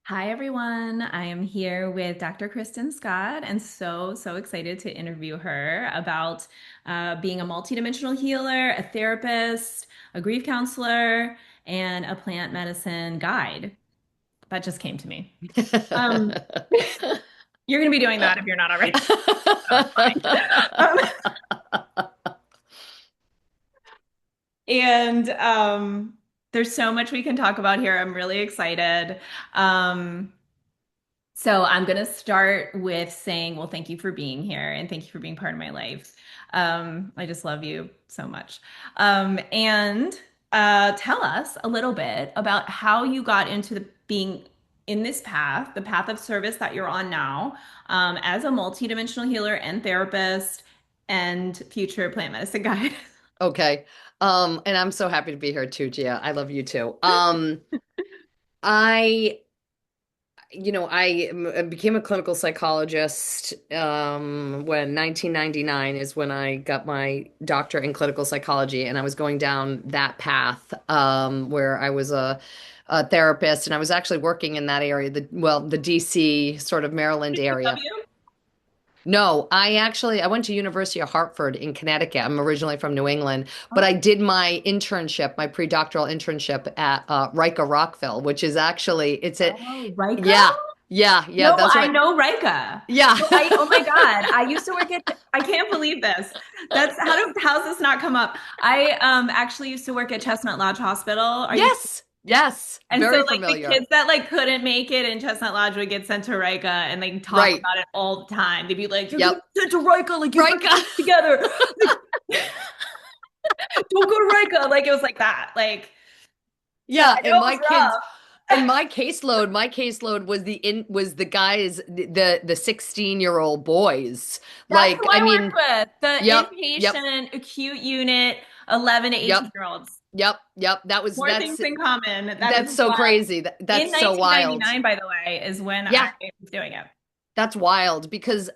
Hi, everyone. I am here with Dr. Christen Scott and so excited to interview her about being a multidimensional healer, a therapist, a grief counselor, and a plant medicine guide. That just came to me. Um, you're going to be doing that if you're not already. That's fine. And there's so much we can talk about here. I'm really excited. Um, So I'm going to start with saying, well, thank you for being here and thank you for being part of my life. I just love you so much. And Tell us a little bit about how you got into being in this path, the path of service that you're on now, as a multidimensional healer and therapist and future plant medicine guide. Okay. And I'm so happy to be here too, Gia. I love you too. I, I became a clinical psychologist when 1999 is when I got my doctorate in clinical psychology, and I was going down that path where I was a therapist, and I was actually working in that area, the DC sort of Maryland area. DPW? No, I went to University of Hartford in Connecticut. I'm originally from New England, but Oh, I did my internship, my pre-doctoral internship at Rika Rockville, which is actually oh, Rika? yeah, yeah, No, that's I right. know Rika. Yeah. So oh my God, I used to work at, I can't believe this. How's this not come up? I actually used to work at Chestnut Lodge Hospital. Are you, Yes. Yes. and so Very like the familiar. kids that like couldn't make it in Chestnut Lodge would get sent to Rika and they talk Right. about it all the time. They'd be like, you're getting Yep. sent to Rika, like you better Rika. get it together. Like, don't go to Rika. Like it was like that. Like, so Yeah, I and know it my was kids rough. and my caseload was the guys, the 16-year-old boys. That's Like, who I I mean, worked with, yep, the yep, inpatient acute unit, 11 to yep. 18 year olds. Yep. More things in common. That is That's so wild. crazy. In That's so wild. 1999, by the way, is when I Yeah, was doing it. that's wild because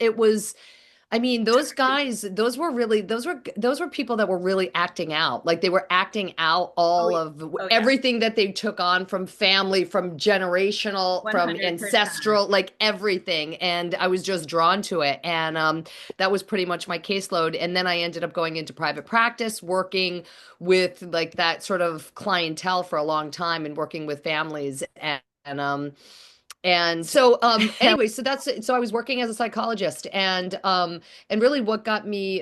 I mean, those guys, those were people that were really acting out. Like they were acting out Oh, all yeah. of Oh, yeah. everything that they took on from family, from generational, from 100%. ancestral, like everything. And I was just drawn to it. And that was pretty much my caseload. And then I ended up going into private practice, working with like that sort of clientele for a long time and working with families. And so anyway, so I was working as a psychologist, and really what got me,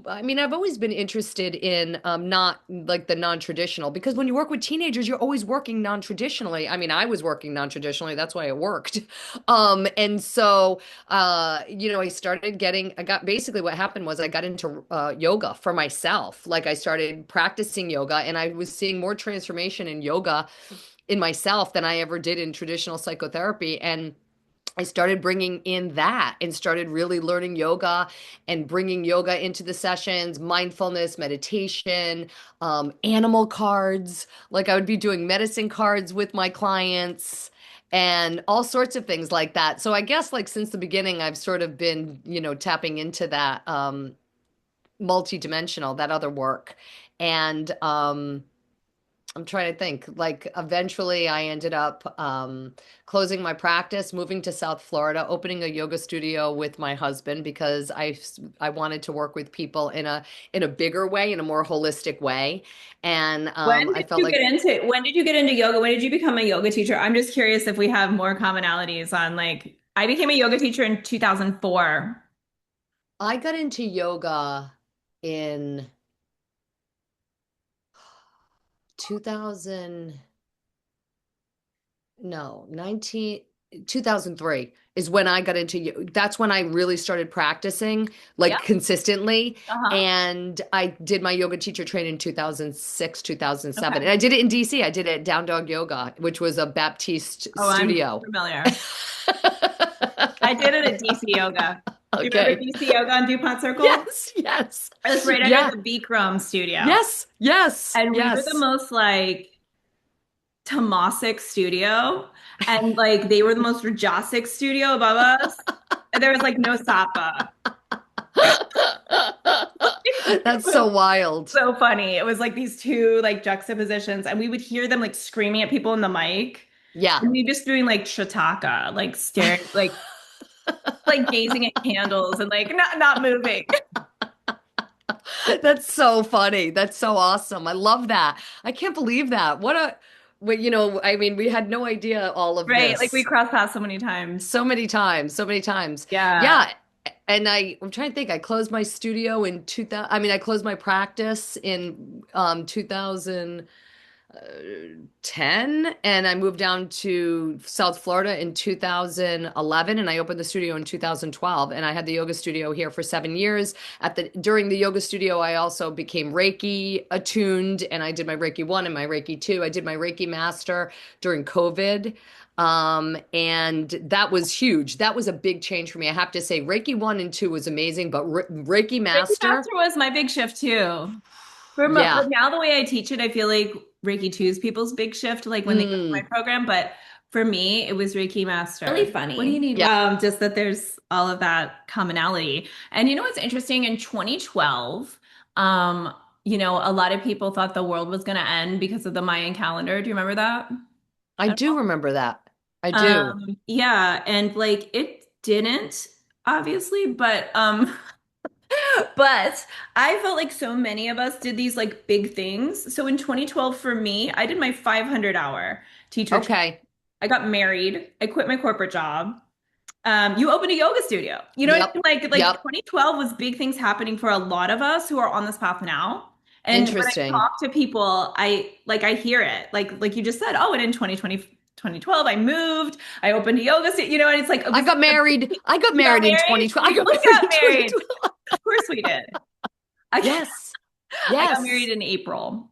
I mean, I've always been interested in not like the non-traditional, because when you work with teenagers you're always working non-traditionally. I mean, I was working non-traditionally, that's why it worked. And so I got basically what happened was I got into yoga for myself. Like I started practicing yoga and I was seeing more transformation in yoga in myself than I ever did in traditional psychotherapy. And I started bringing in that and started really learning yoga and bringing yoga into the sessions, mindfulness, meditation, animal cards. Like I would be doing medicine cards with my clients and all sorts of things like that. So I guess like since the beginning, I've sort of been, tapping into that multidimensional, that other work. And I'm trying to think. Like, eventually, I ended up closing my practice, moving to South Florida, opening a yoga studio with my husband because I wanted to work with people in a bigger way, in a more holistic way, and I felt like When did you get into yoga? When did you become a yoga teacher? I'm just curious if we have more commonalities on like, I became a yoga teacher in 2004. I got into yoga in 2000. No, 2003 is when I got into, that's when I really started practicing like Yep. consistently. Uh-huh. And I did my yoga teacher training in 2006, 2007. Okay. And I did it in DC. I did it at Down Dog Yoga, which was a Baptiste Oh, I'm studio. familiar. I did it at DC Yoga. Do you remember Okay. DC Yoga on DuPont Circle? Yes, yes. It was right under Yeah. the Bikram studio. Yes, yes, And we were the yes. most like Tamasic studio. And like they were the most Rajasic studio above us. And there was like no Sapa. It That's so was wild. so funny. It was like these two like juxtapositions, and we would hear them like screaming at people in the mic. Yeah. And me just doing like Shataka, like staring, like gazing at candles and like not moving. That's so funny. That's so awesome. I love that. I can't believe that. Well, I mean, we had no idea all of Right. Like we this crossed paths so many times. so many times, so many times. Yeah. Yeah. And I'm trying to think. I closed my studio in 2000. I mean, I closed my practice in 2000. 10 and I moved down to South Florida in 2011 and I opened the studio in 2012 and I had the yoga studio here for 7 years. During the yoga studio I also became Reiki attuned and I did my Reiki 1 and my Reiki 2. I did my Reiki master during COVID. And that was huge. That was a big change for me. I have to say Reiki 1 and 2 was amazing, but Reiki Reiki master, Master was my big shift too. But yeah. now the way I teach it, I feel like Reiki 2 is people's big shift, like when they go to my Mm, program. But for me, it was Reiki Master. Really funny. What do you need? yeah. Just that there's all of that commonality. And you know what's interesting? In 2012, a lot of people thought the world was going to end because of the Mayan calendar. Do you remember that? I At do all? remember that. I do. Yeah, and like it didn't, obviously, but I felt like so many of us did these like big things. So in 2012 for me, I did my 500-hour teacher training. Okay. I got married. I quit my corporate job. You opened a yoga studio. You know what I Yep. mean? Like Yep. 2012 was big things happening for a lot of us who are on this path now. And when I Interesting. talk to people, I hear it. Like you just said, oh, and in 2012, I moved, I opened a yoga studio, and it's like it I was got married. I got you got married in married? 2012. I We got both married got in married. 2012. Of course we did. I Yes. I got married Yes. in April.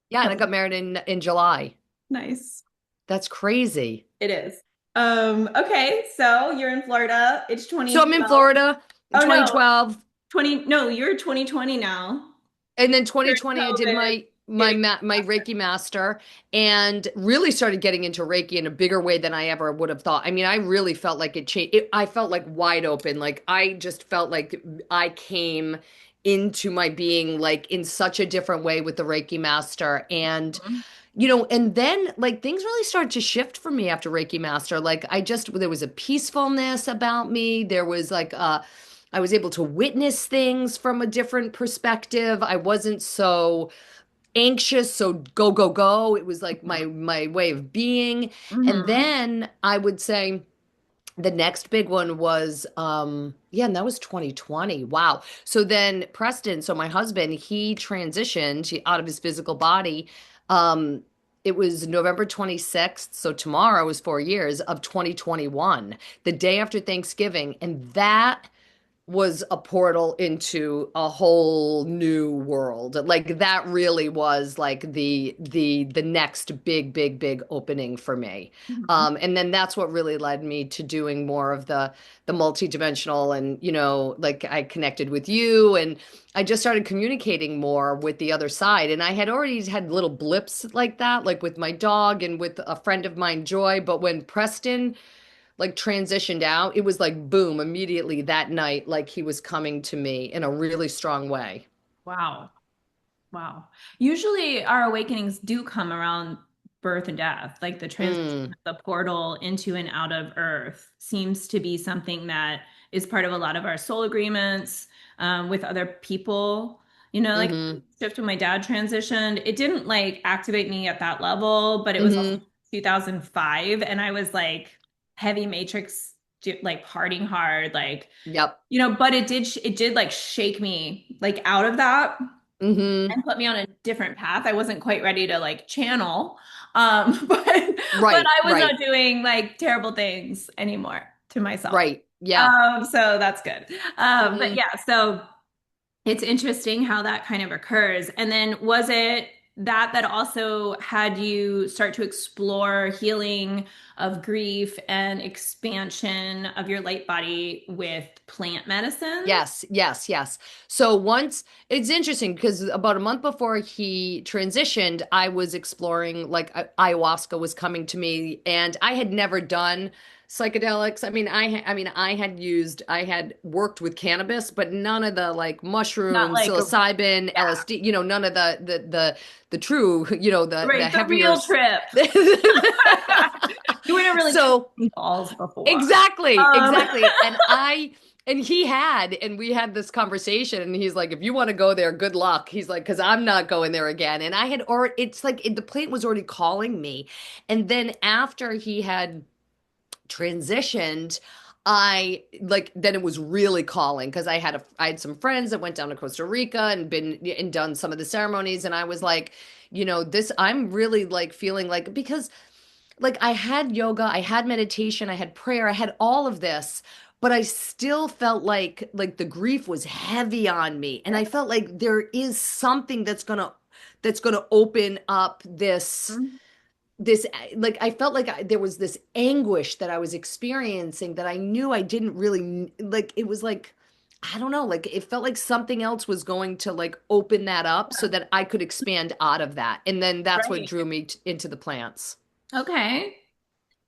Yeah, and I So got married in July. nice. That's crazy. It is. Okay, so you're in Florida. It's So I'm in 2012. Florida in Oh no, 2012. 20, no, you're 2020 now. And then During 2020, I did COVID, my getting my Reiki master and really started getting into Reiki in a bigger way than I ever would have thought. I mean, I really felt like it changed. I felt like wide open. Like I just felt like I came into my being like in such a different way with the Reiki master. And Mhm. and then like things really started to shift for me after Reiki Master. Like there was a peacefulness about me. There was like I was able to witness things from a different perspective. I wasn't so anxious, so go, go, go. It was like my way of being. And Mhm. then I would say the next big one was yeah, and that was 2020. Wow. So then Preston, so my husband, he transitioned out of his physical body. um it was November 26th, so tomorrow was 4 years of 2021, the day after Thanksgiving, and that was a portal into a whole new world. Like that really was like the next big opening for me. Mhm. And then that's what really led me to doing more of the multidimensional, and like I connected with you and I just started communicating more with the other side. And I had already had little blips like that, like with my dog and with a friend of mine, Joy. But when Preston like transitioned out, it was like boom, immediately that night, like he was coming to me in a really strong way. Wow. Wow. Usually our awakenings do come around birth and death. Like the transition Mm, of the portal into and out of Earth seems to be something that is part of a lot of our soul agreements with other people. Like mm-hmm, shift when my dad transitioned, it didn't like activate me at that level, but it was also mm-hmm. 2005 and I was like heavy matrix like partying hard Yep. but it did like shake me like out of that Mm-hmm. and put me on a different path. I wasn't quite ready to like channel. But Right, I was not right, doing like terrible things anymore to myself. right. Yeah. So that's good. But Mm-hmm. yeah, so it's interesting how that kind of occurs. And then was it that also had you start to explore healing of grief and expansion of your light body with plant medicine? Yes, yes, yes. So once it's interesting because about a month before he transitioned, I was exploring like ayahuasca was coming to me, and I had never done psychedelics. I mean, I had worked with cannabis, but none of the like Not mushrooms, like a, psilocybin, yeah, LSD, none of the true, the right, the heavier real trip. haven't really tried So any balls before. exactly, Um, exactly. And he had, and we had this conversation, and he's like, if you want to go there, good luck. He's like, because I'm not going there again. And I had already, it's like the plant was already calling me. And then after he had transitioned, I like then it was really calling because I had some friends that went down to Costa Rica and been and done some of the ceremonies, and I was like, this I'm really like feeling like because like I had yoga, I had meditation, I had prayer, I had all of this, but I still felt like the grief was heavy on me. And I felt like there is something that's gonna open up this like I felt like there was this anguish that I was experiencing that I knew I didn't really like. It was like I don't know, like it felt like something else was going to like open that up so that I could expand out of that. And then that's what right. drew me into the plants. Okay.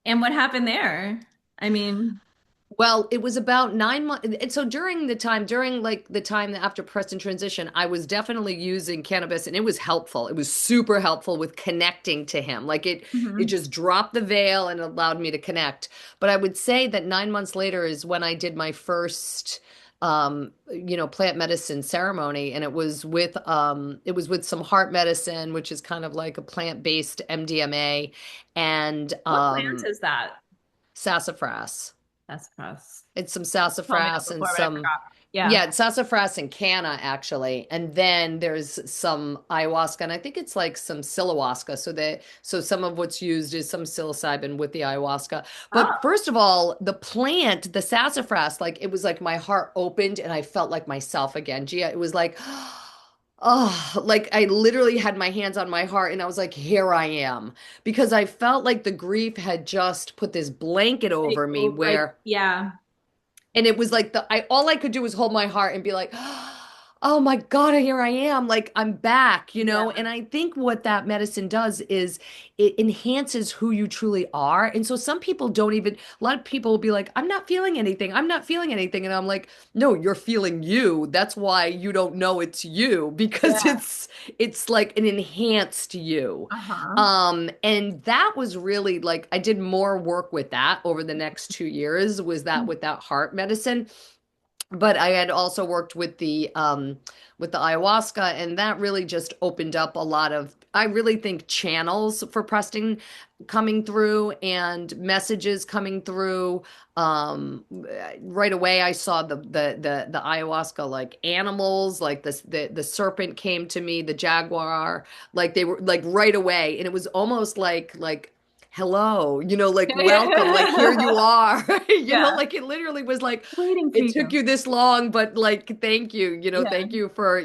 And what happened there? I mean, Well, it was about 9 months. And so during like the time after Preston transition, I was definitely using cannabis and it was helpful. It was super helpful with connecting to him. Like it mhm. just dropped the veil and allowed me to connect. But I would say that 9 months later is when I did my first plant medicine ceremony. And it was with some heart medicine, which is kind of like a plant-based MDMA and What plant is that? sassafras. That's gross. It's some You told me that sassafras and before, but I some, forgot. Yeah. yeah, it's sassafras and canna actually. And then there's some ayahuasca, and I think it's like some psilohuasca. So some of what's used is some psilocybin with the ayahuasca. Oh, But first of all, the plant, the sassafras, like it was like my heart opened and I felt like myself again. Gia, it was like, oh, like I literally had my hands on my heart and I was like, here I am. Because I felt like the grief had just put this blanket like, over me oh, like, where yeah. and it was like all I could do was hold my heart and be like, oh my God, here I am. Like I'm back, Yeah. And I think what that medicine does is it enhances who you truly are. And so some people don't even, a lot of people will be like, I'm not feeling anything. I'm not feeling anything. And I'm like, no, you're feeling you. That's why you don't know it's you because Yeah. it's like an enhanced you. Uh-huh. And that was really like I did more work with that over the next 2 years, was that with that heart medicine. But I had also worked with the ayahuasca, and that really just opened up a lot of, I really think, channels for Preston coming through and messages coming through. Um, right away I saw the ayahuasca like animals, like the serpent came to me, the jaguar, like they were like right away, and it was almost like hello, like welcome, like here you are, Yeah. like it literally was like Waiting for it took you. you this long, but like thank you, Yeah. thank you for,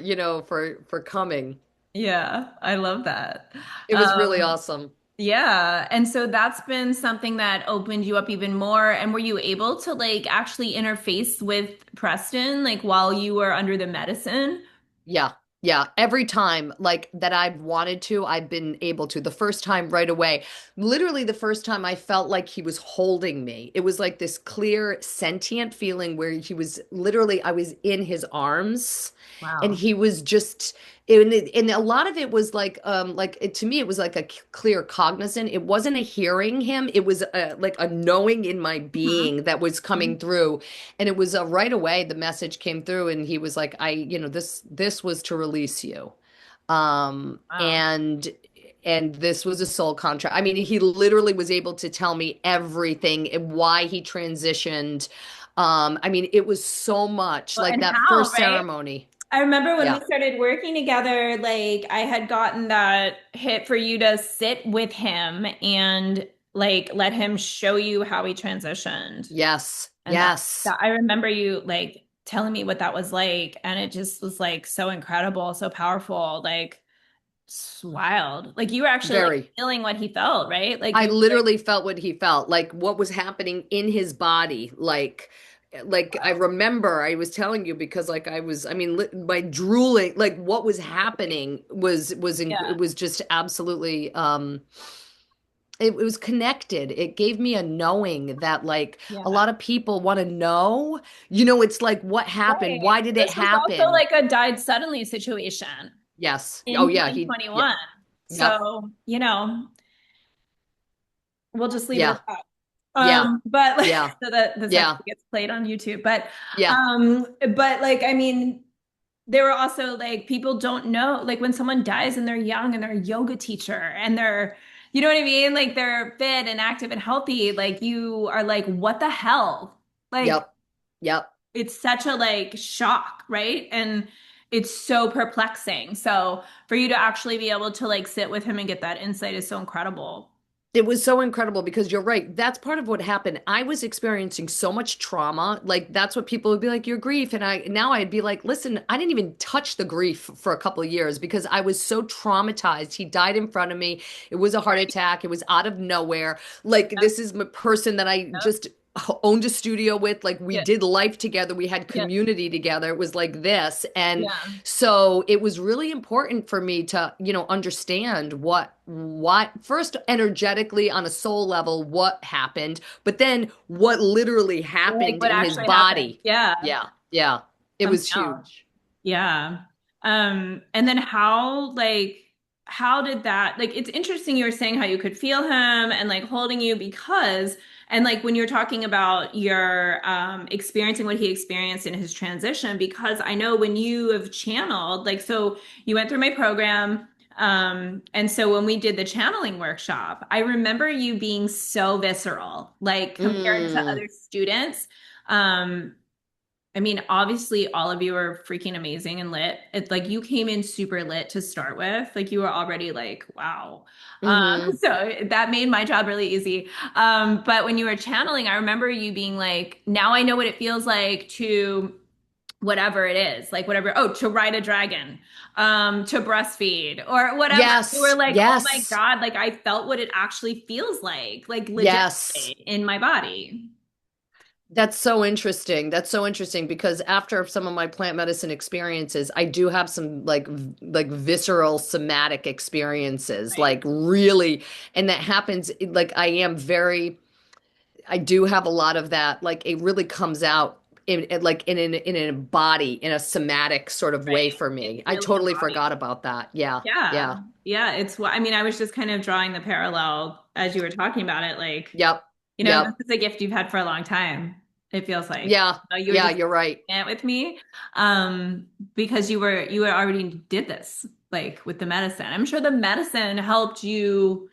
for coming. Yeah. I love that. It was really awesome. Yeah. And so that's been something that opened you up even more. And were you able to like actually interface with Preston like while you were under the medicine? Yeah. Yeah. Every time like that I've wanted to, I've been able to. The first time right away, literally the first time I felt like he was holding me. It was like this clear, sentient feeling where he was literally, I was in his arms and Wow. he was just, and a lot of it was like to me, it was like a clear cognizant. It wasn't a hearing him. It was like a knowing in my Mhm. being that was coming through. And it was right away the message came through and he was like, this was to release you. Um Wow. and and this was a soul contract. I mean, he literally was able to tell me everything and why he transitioned. I mean, it was so much Well, like and that how, first right? ceremony. I remember when we Yeah. started working together, like I had gotten that hit for you to sit with him and like let him show you how he transitioned. Yes. And that, Yes. that I remember you like telling me what that was like, and it just was like so incredible, so powerful, like it's wild. Like you were actually like Very. feeling what he felt, right? Like I you were like, literally felt what he felt, like what was happening in his body. Like I remember I was telling you because like I mean, my drooling, like what was happening it yeah, was just absolutely it was connected. It gave me a knowing that like a yeah. lot of people want to know, it's like what happened? Right. Why did it This was also happen? like a died suddenly situation Yes. Oh in yeah, yeah. 2021. Yep. So, we'll just leave it at Yeah. that. Yeah. But like, Yeah. so that this Yeah. actually gets played on YouTube. Yeah. But like, I mean, there were also like people don't know, like when someone dies and they're young and they're a yoga teacher and they're, you know what I mean? Like they're fit and active and healthy. Like you are like, what the hell? Like Yep. Yep. it's such a like shock, right? And it's so perplexing. So for you to actually be able to like sit with him and get that insight is so incredible. It was so incredible because you're right. That's part of what happened. I was experiencing so much trauma. Like that's what people would be like, your grief. And I'd be like, listen, I didn't even touch the grief for a couple of years because I was so traumatized. He died in front of me. It was a heart Right. attack. It was out of nowhere. Like Yep. this is a person that I Yep. just owned a studio with. Like we Yeah. did life together. We had Yeah. community together. It was like this. And Yeah. so it was really important for me to, understand what first energetically on a soul level, what happened, but then what literally Like happened what in his actually happened. body. Yeah. Yeah. Yeah. It Come was down. huge. Yeah. And then how did that, like, it's interesting you were saying how you could feel him and like holding you because, and like when you're talking about your experiencing what he experienced in his transition, because I know when you have channeled, like, so you went through my program. And so when we did the channeling workshop, I remember you being so visceral, like compared to Mm, other students. Um, I mean, obviously, all of you are freaking amazing and lit. It's like you came in super lit to start with. Like you were already like, wow. hmm. So that made my job really easy. But when you were channeling, I remember you being like, now I know what it feels like to whatever it is, like whatever, oh, to ride a dragon, to breastfeed or whatever. You were Yes. like, oh my Yes. God, like I felt what it actually feels like Yes. legitimately in my body. That's so interesting. That's so interesting because after some of my plant medicine experiences, I do have some like visceral somatic experiences, Right. like really, and that happens like I do have a lot of that. Like it really comes out in a body in a somatic sort of way Right. for It's me. I really totally embodied. forgot about that. Yeah. Yeah. Yeah. Yeah. It's what I mean, I was just kind of drawing the parallel as you were talking about it. Like, Yep. this Yep. is a gift you've had for a long time. It feels like. Yeah. You were Yeah, just you're right. sharing it with me. Because you were already did this, like with the medicine. I'm sure the medicine helped you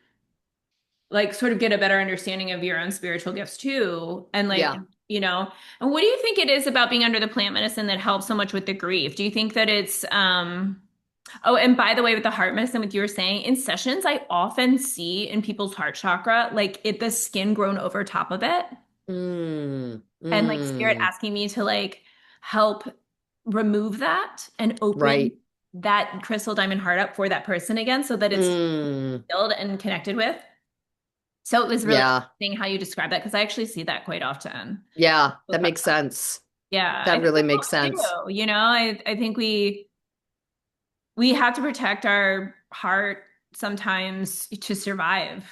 like sort of get a better understanding of your own spiritual gifts too. And like, Yeah. and what do you think it is about being under the plant medicine that helps so much with the grief? Do you think that it's oh, and by the way, with the heart medicine, what you were saying, in sessions, I often see in people's heart chakra, like the skin grown over top of it, Mm. and like spirit Mm. asking me to like help remove that and open Right. that crystal diamond heart up for that person again so that it's Mm. filled and connected with. So it was really Yeah. interesting how you describe that because I actually see that quite often. Yeah. That makes sense. Yeah, I That think really it makes helps sense. too. I think we have to protect our heart sometimes to survive.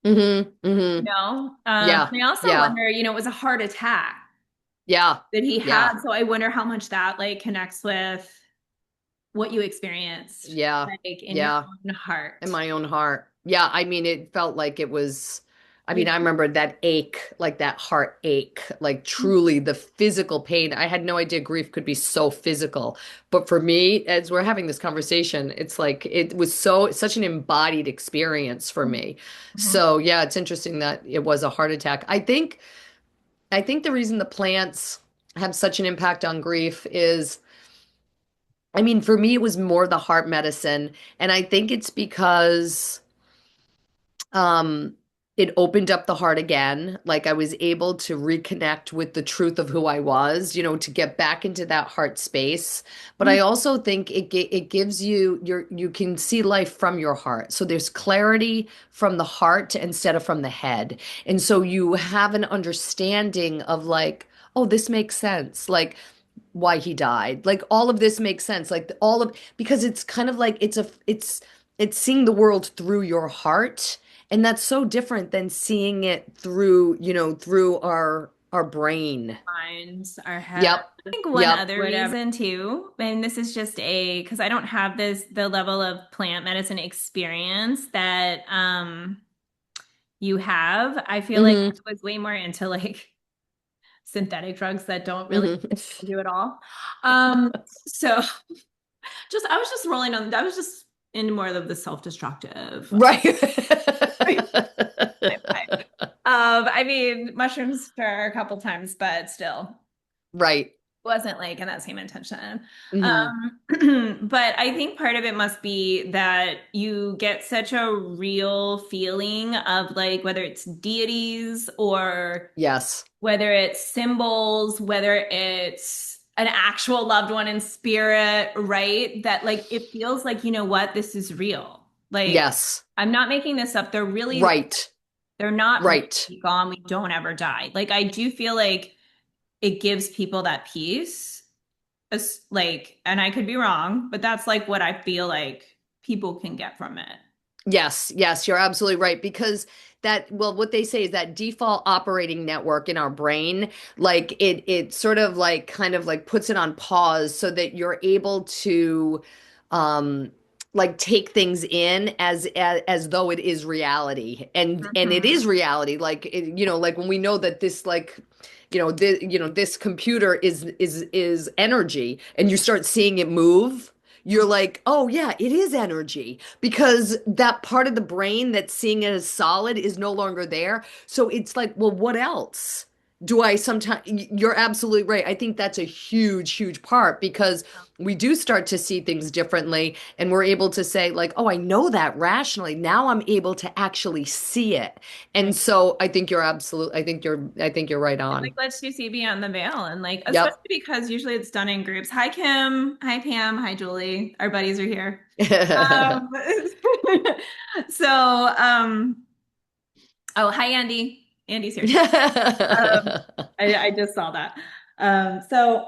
Mm-hmm. Mm-hmm. Yeah. And I also Yeah. wonder, it was a heart attack Yeah. that he Yeah. had. So I wonder how much that like connects with what you experienced, Yeah. like in your Yeah. own In heart. my own heart. Yeah, I mean, it felt like it was, I mean, You I remember that ache, like that heart ache, like truly the physical pain. I had no idea grief could be so physical. But for me, as we're having this conversation, it's like it was such an embodied experience for me. Mhm. So yeah, it's interesting that it was a heart attack. I think the reason the plants have such an impact on grief is I mean, for me, it was more the heart medicine. And I think it's because um, it opened up the heart again. Like I was able to reconnect with the truth of who I was, to get back into that heart space. But I also think it gives you can see life from your heart. So there's clarity from the heart instead of from the head. And so you have an understanding of like, oh, this makes sense. Like why he died. Like all of this makes sense. Like all of because it's kind of like it's seeing the world through your heart, and that's so different than seeing it through, through our brain. Minds, our head. Yep. I think one Yep. other reason too, and this is just because I don't have the level of plant medicine experience that you have. I feel like Hmm. I was way more into like synthetic drugs that don't really Hmm. do it all. Um, so just I was just rolling on. I was just into more of the self-destructive Right. vibe. I mean, mushrooms for a couple times, but still Right. wasn't like in that same intention. Hmm. But I think part of it must be that you get such a real feeling of like whether it's deities or Yes. whether it's symbols, whether it's an actual loved one in spirit, right? That like it feels like, you know what, this is real. Like Yes. I'm not making this up. Right. They're not Right. really gone. We don't ever die. Like I do feel like it gives people that peace. Like, and I could be wrong, but that's like what I feel like people can get from it. Yes, yes, you're absolutely right. Because that, well, what they say is that default operating network in our brain, like it sort of like kind of like puts it on pause so that you're able to um like take things in as though it is reality. And it is Mhm. reality. Like like when we know that this like this computer is energy and you start seeing it move, you're like, oh yeah, it is energy, because that part of the brain that's seeing it as solid is no longer there. So it's like, well, what else do I sometimes? You're absolutely right. I think that's a huge, huge part, because we do start to see things differently, and we're able to say like, oh, I know that rationally. Now I'm able to actually see it. And Right. so I think you're absolutely, I think you're right It like on. lets you see beyond the veil and like especially Yep. because usually it's done in groups. Hi Kim, hi Pam, hi Julie. Our buddies are here. Um so oh hi Andy. Andy's here too. Um I just saw that. So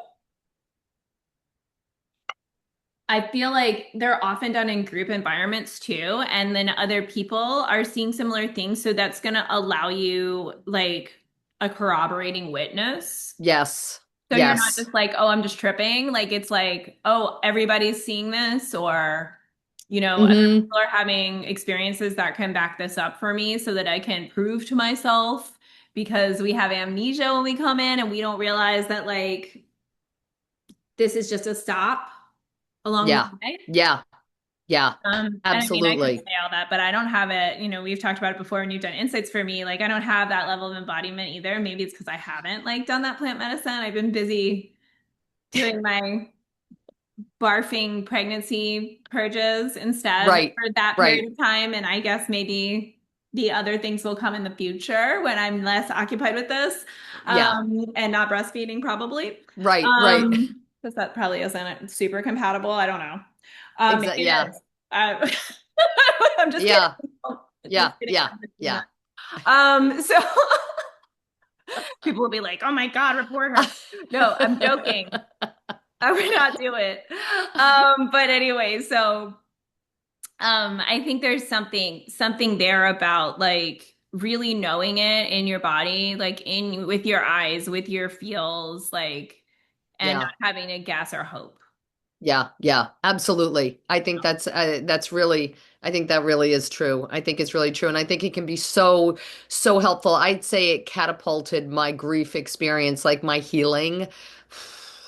I feel like they're often done in group environments too, and then other people are seeing similar things. So that's going to allow you like a corroborating witness. Yes. So you're not Yes. just like, oh, I'm just tripping. Like it's like, oh, everybody's seeing this, or, other Hmm. people are having experiences that can back this up for me so that I can prove to myself because we have amnesia when we come in and we don't realize that like this is just a stop along the Yeah. way. Yeah. Yeah. And I mean, I could Absolutely. say all that, but I don't have it. We've talked about it before and you've done insights for me. Like, I don't have that level of embodiment either. Maybe it's because I haven't like done that plant medicine. I've been busy doing my barfing pregnancy purges instead Right. for that period Right. of time. And I guess maybe the other things will come in the future when I'm less occupied with this, Yeah. and not breastfeeding probably. Right. Right. Because that probably isn't super compatible. I don't know. Exactly. Maybe it Yeah. is. I'm just kidding. Yeah. Just Yeah. kidding. Yeah. I'm just doing Yeah. that. So people will be like, "Oh my God, report her." No, I'm joking. I would not do it. But anyway, so I think there's something there about like really knowing it in your body, like in with your eyes, with your feels, like, and not Yeah. having to guess or hope. Yeah. Yeah. Absolutely. I think that's really, I think that really is true. I think it's really true. And I think it can be so, so helpful. I'd say it catapulted my grief experience, like my healing,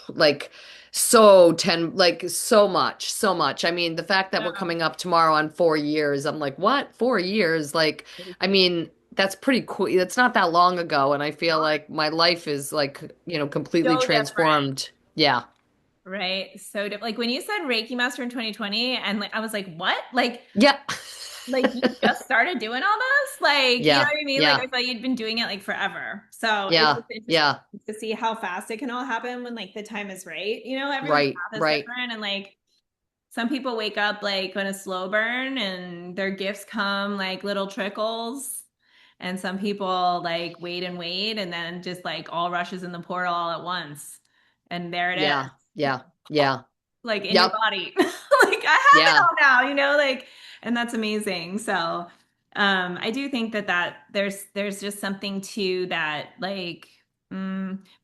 like like so much, so much. I mean, the fact that we're Yeah. coming up tomorrow on 4 years, I'm like, what? 4 years? Like, I mean, that's pretty cool. That's not that long ago. And I feel like my life is like, completely So different. transformed. Yeah. Right. So like when you said Reiki Master in 2020, and like I was like, what? Yeah. Like you just started doing all this? Like, you know Yeah. what I mean? Like Yeah. I thought you'd been doing it like forever. So it's Yeah. just interesting Yeah. to see how fast it can all happen when like the time is right. Everyone's Right. path is Right. different and like some people wake up like on a slow burn and their gifts come like little trickles. And some people like wait and wait and then just like all rushes in the portal all at once. And there it Yeah. is, Yeah. Yeah. like in your Yep. body. Like I have it Yeah. all now, like, and that's amazing. So, I do think that there's just something to that, like,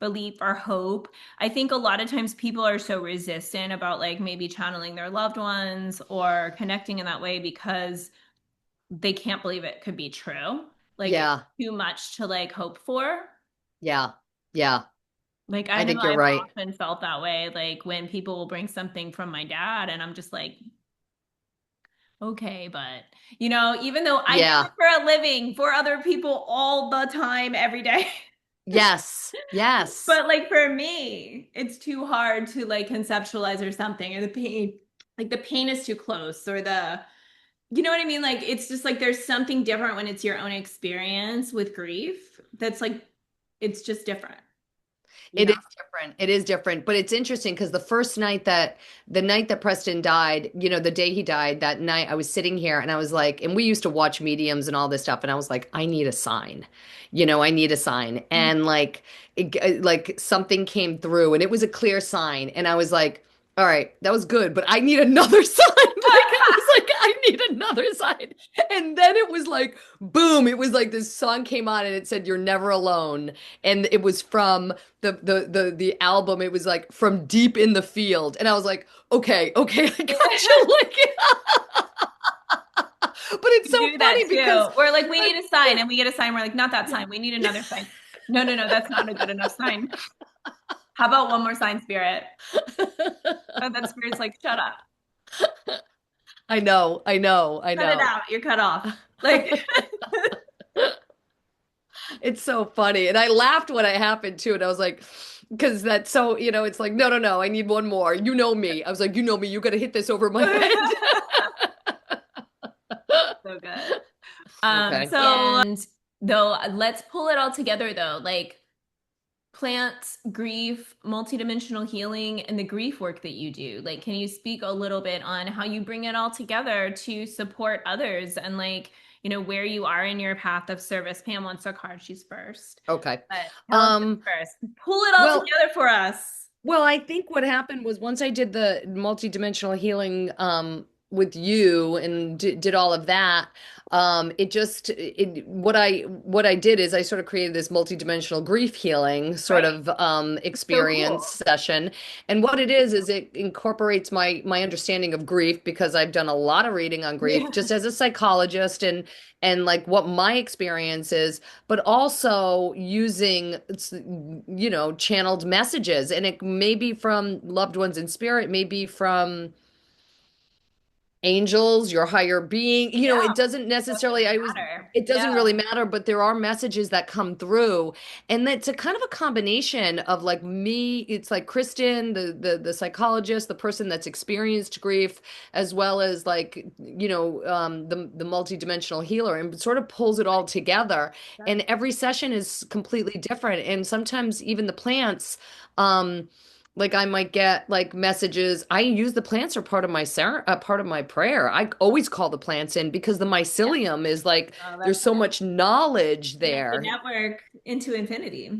belief or hope. I think a lot of times people are so resistant about like maybe channeling their loved ones or connecting in that way because they can't believe it could be true. like it's Yeah. too much to like hope for. Yeah. Yeah. Like I I know think you're I've right. often felt that way, like when people will bring something from my dad and I'm just like, okay, but even though I do it Yeah. for a living for other people all the time, every day. Yes. Yes. But like for me, it's too hard to like conceptualize or something, or the pain is too close, or you know what I mean? Like it's just like there's something different when it's your own experience with grief. That's like it's just different, you It know? is different. It is different, but it's interesting because the night that Preston died, the day he died, that night I was sitting here and I was like, and we used to watch mediums and all this stuff, and I was like, I need a sign. I need a sign. And like something came through and it was a clear sign. And I was like, all right, that was good, but I need another sign. Like I was like, I need another sign. And then it was like, boom, it was like this song came on and it said, You're Never Alone. And it was from the album. It was like From Deep in the Field. And I was like, okay, I got you. Like, but it's We so do that funny because too. We're like, we need a sign, and we get a sign. We're like, not that sign. We need another sign. No, no, no, that's not a good enough sign. How about one more sign, spirit? And that spirit's like, shut up. I Cut it know. out. You're cut off. Like, It's so funny. And I laughed when it happened too. And I was like, because that's so, it's like, no, I need one more. You know me. I was like, you know me, you got to hit this over my head. so good. Okay. And though, let's pull it all together though. Like plants, grief, multidimensional healing, and the grief work that you do. Like, can you speak a little bit on how you bring it all together to support others and like, where you are in your path of service? Pam wants a card. She's first. Okay. But tell us Um, first. Pull it all well, together for us. Well, I think what happened was once I did the multidimensional healing with you and did all of that, it just what I did is I sort of created this multidimensional grief healing sort Right. of So experience cool. session. And what it is it incorporates my understanding of grief because I've done a lot of reading on grief Yeah. just as a psychologist and like what my experience is, but also using, channeled messages. And it may be from loved ones in spirit, maybe from angels, your higher being. Yeah. It doesn't Doesn't necessarily, matter. it doesn't Yeah. really matter, but there are messages that come through. And it's a kind of a combination of like me, it's like Kristen, the psychologist, the person that's experienced grief, as well as like, the multidimensional healer, and sort of pulls it all together. And every session is completely different. And sometimes even the plants, like I might get like messages. I use the plants are part of my prayer. I always call the plants in because the Yeah. mycelium is like Oh, there's that's so much knowledge and it's a there. network into infinity.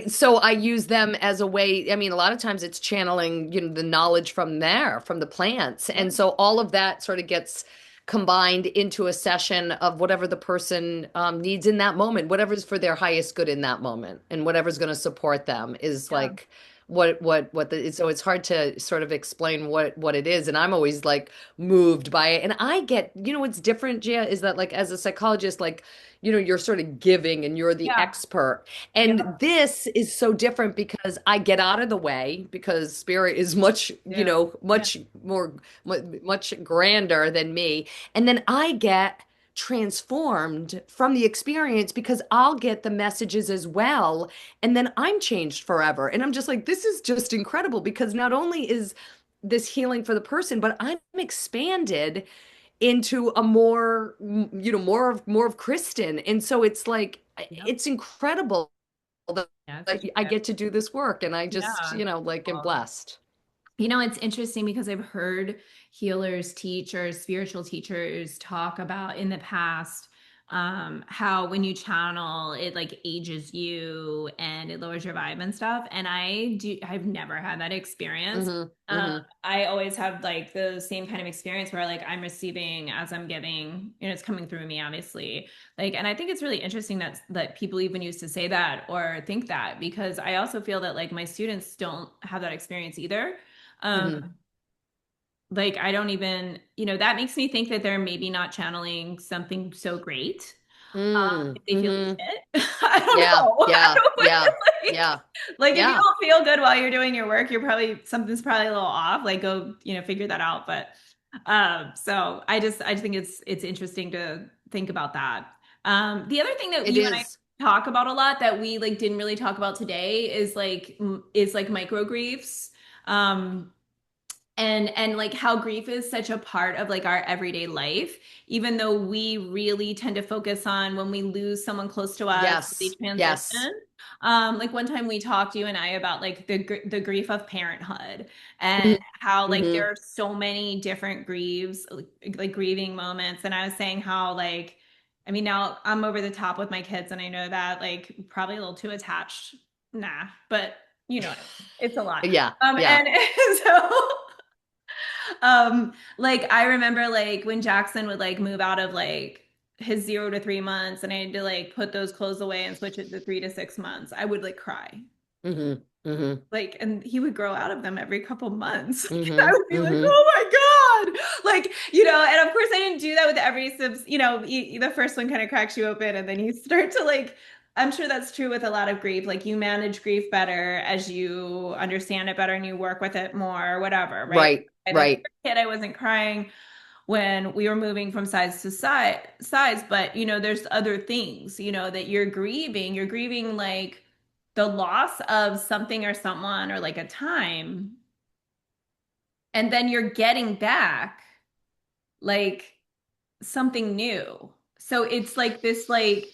So I use them as a way. I mean, a lot of times it's channeling, the knowledge from there, from the plants. Yeah. And so all of that sort of gets combined into a session of whatever the person needs in that moment, whatever's for their highest good in that moment, and whatever's going to support them is Yeah. like so it's hard to sort of explain what it is. And I'm always like moved by it. And I get, what's different, Gia, is that like as a psychologist, like, you're sort of giving and you're the Yeah. expert. Yeah. And this is so different because I get out of the way because spirit is much, Yeah. Yeah. much more, much grander than me. And then I get transformed from the experience because I'll get the messages as well. And then I'm changed forever. And I'm just like, this is just incredible because not only is this healing for the person, but I'm expanded into a more of Kristen. And so it's like Yeah. it's incredible that Yeah. It's a huge I gift. get to do this work and I just, Yeah. like am blessed. It's interesting because I've heard healers teach or spiritual teachers talk about in the past how when you channel, it like ages you and it lowers your vibe and stuff. And I've never had that experience. Hmm. Hmm. I always have like the same kind of experience where like I'm receiving as I'm giving, it's coming through me, obviously. Like, and I think it's really interesting that people even used to say that or think that because I also feel that like my students don't have that experience either. Hmm. Um, like I don't even, that makes me think that they're maybe not channeling something so great. Mm, if they feel like hmm. shit. I don't Yeah, know. I yeah, don't yeah, like, yeah, like if you yeah. don't feel good while you're doing your work, you're probably something's probably a little off. Like go, figure that out. But so I just think it's interesting to think about that. The other thing that It you and I is. talk about a lot that we like didn't really talk about today is like micro griefs. Um, and like how grief is such a part of like our everyday life, even though we really tend to focus on when we lose someone close to us, they Yes, yes. transition. Like one time we talked, you and I, about like the grief of parenthood and Hmm. how like Hmm. there are so many different grieves, like grieving moments. And I was saying how like, I mean, now I'm over the top with my kids, and I know that like probably a little too attached. Nah, but what I mean. It's a lot. Yeah, yeah. And so like I remember like when Jackson would like move out of like his 0 to 3 months, and I had to like put those clothes away and switch it to 3 to 6 months, I would like cry. Hmm. Hmm. Like, and he would grow out of them every couple months. I Hmm. would be like, Hmm. oh my God. Like, and of course I didn't do that with every subs, the first one kind of cracks you open, and then you start to like, I'm sure that's true with a lot of grief. Like you manage grief better as you understand it better and you work with it more, or whatever, right? Right, As a right. kid, I wasn't crying when we were moving from size to size, but there's other things, that you're grieving like the loss of something or someone or like a time, and then you're getting back like something new. So it's like this like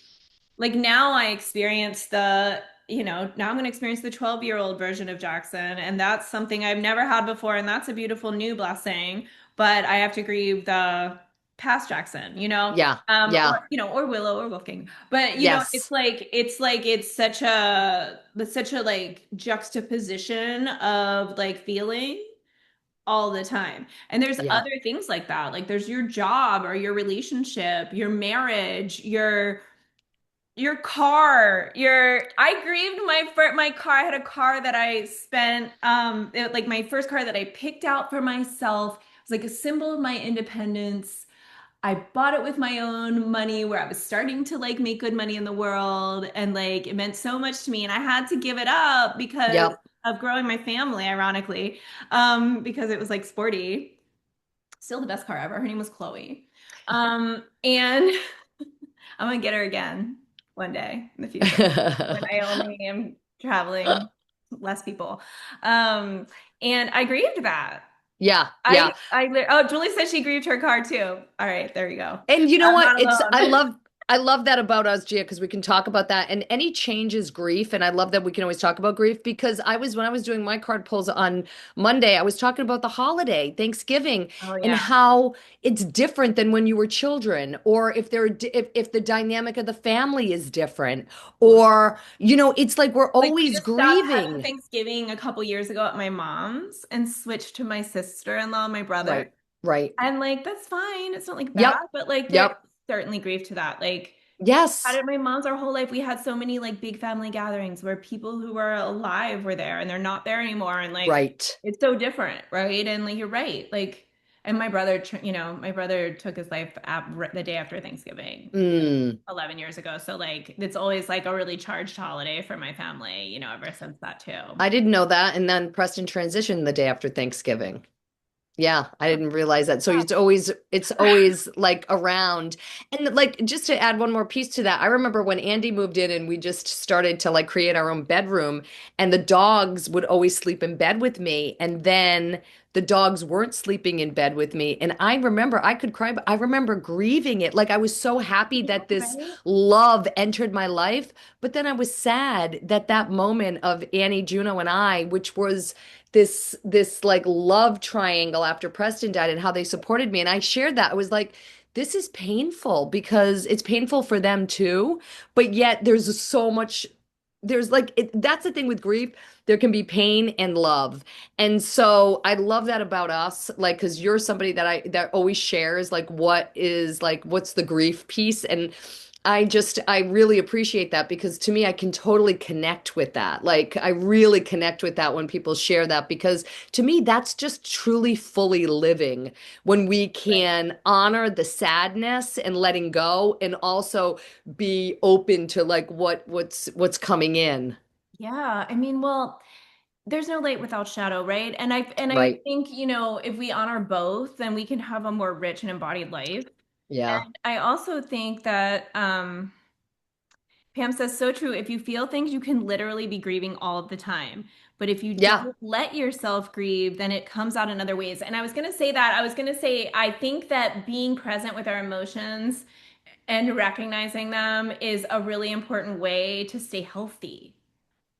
now I experience now I'm going to experience the 12-year-old version of Jackson. And that's something I've never had before. And that's a beautiful new blessing. But I have to grieve the past Jackson, Yeah, yeah. or Willow or Wolfgang. But, Yes. it's such a like juxtaposition of like feeling all the time. And there's Yeah. other things like that. Like there's your job or your relationship, your marriage, your car, I grieved my car. I had a car that I spent like my first car that I picked out for myself. It was like a symbol of my independence. I bought it with my own money where I was starting to like make good money in the world, and like it meant so much to me, and I had to give it up because Yep. of growing my family, ironically. Because it was like sporty. Still the best car ever. Her name was Chloe. And I'm gonna get her again one day in the future when I only am traveling less people. Um, and I grieved that. Yeah, yeah. Oh, Julie said she grieved her car too. All right, there you go. And you know I'm what? not It's alone. I love that about us, Gia, because we can talk about that. And any change is grief. And I love that we can always talk about grief because when I was doing my card pulls on Monday, I was talking about the holiday, Thanksgiving, Oh and yeah. how it's different than when you were children, or if the dynamic of the family is different, or it's like we're Like we always just stopped having grieving. Thanksgiving a couple years ago at my mom's and switched to my sister-in-law, my brother. Right, right. And like that's fine. It's not like bad, Yep, but like there is yep. certainly grief to that. Like had Yes, it my mom's our whole life. We had so many like big family gatherings where people who were alive were there and they're not there anymore. And like right. it's so different, right? And like you're right. Like and my brother took his life the day after Thanksgiving Mm. 11 years ago. So like it's always like a really charged holiday for my family, ever since that too. I didn't know that. And then Preston transitioned the day after Thanksgiving. Yeah, I didn't realize that. So it's always like around. And like just to add one more piece to that, I remember when Andy moved in and we just started to like create our own bedroom and the dogs would always sleep in bed with me and then the dogs weren't sleeping in bed with me and I remember I could cry but I remember grieving it. Like I was so happy Yeah, that this right? love entered my life, but then I was sad that that moment of Annie, Juno and I, which was this like love triangle after Preston died and how they supported me. And I shared that. I was like, this is painful because it's painful for them too. But yet there's so much, there's like, that's the thing with grief. There can be pain and love. And so I love that about us, like, because you're somebody that always shares like what is like, what's the grief piece. And I really appreciate that because to me, I can totally connect with that. Like, I really connect with that when people share that because to me, that's just truly fully living when we Right. can honor the sadness and letting go and also be open to like what's coming in. Yeah, I mean, well, there's no light without shadow, right? And I Right. think, if we honor both, then we can have a more rich and embodied life. Yeah. And I also think that Pam says so true. If you feel things, you can literally be grieving all of the time. But if you Yeah. don't let yourself grieve, then it comes out in other ways. And I was going to say that. I was going to say, I think that being present with our emotions and recognizing them is a really important way to stay healthy.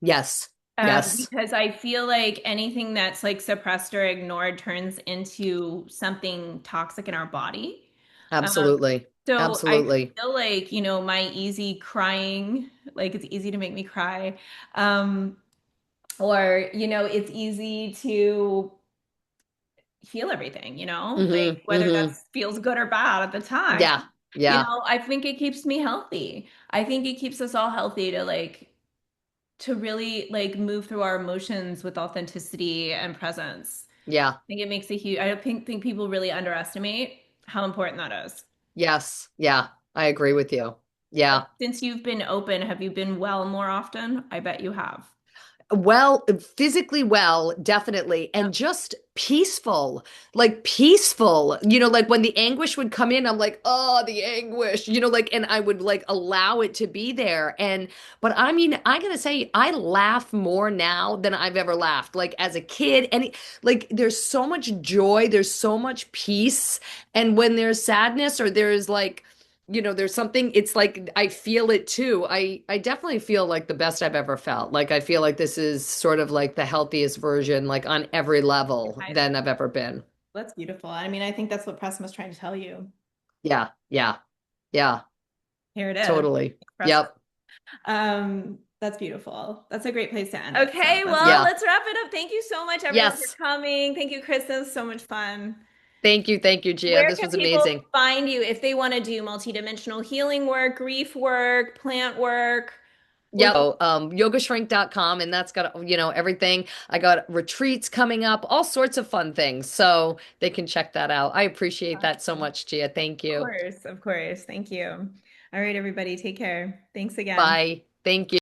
Yes. Yes. Because I feel like anything that's like suppressed or ignored turns into something toxic in our body. Um, Absolutely. so I Absolutely. feel like, my easy crying, like it's easy to make me cry. Um, or, it's easy to feel everything, like Hmm. whether that Hmm. feels good or bad at the time. Yeah. Yeah. I think it keeps me healthy. I think it keeps us all healthy to really like move through our emotions with authenticity and presence. Yeah. I think it makes a huge, I don't think people really underestimate how important that is. Yes. Yeah. I agree with you. Yeah. Since you've been open, have you been well more often? I bet you have. Well, physically well, definitely, Yep. and just peaceful, like peaceful. Like when the anguish would come in, I'm like, oh, the anguish, like, and I would like allow it to be there. But I mean, I gotta say, I laugh more now than I've ever laughed. Like as a kid, and like there's so much joy, there's so much peace. And when there's sadness or there's like, there's something, it's like I feel it too. I definitely feel like the best I've ever felt. Like I feel like this is sort of like the healthiest version, like on every level I, than I've ever been. that's beautiful. I mean, I think that's what Preston was trying to tell you. Yeah, yeah, yeah, Here it is. totally. Express. Yep. That's beautiful. That's a great place to end it. So Okay, that's well, let's wrap it up. Thank you so much, everyone, for yes. coming. Thank you, Kristen. So much fun. Thank you, Gia. Where This can was people amazing. find you if they want to do multidimensional healing work, grief work, plant work? Where Yep. So, yogashrink.com, and that's got, everything. I got retreats coming up, all sorts of fun things. So they can check that out. I appreciate that so much, Gia. Thank Of you. course, of course. Thank you. All right, everybody, take care. Thanks again. Bye. Thank you.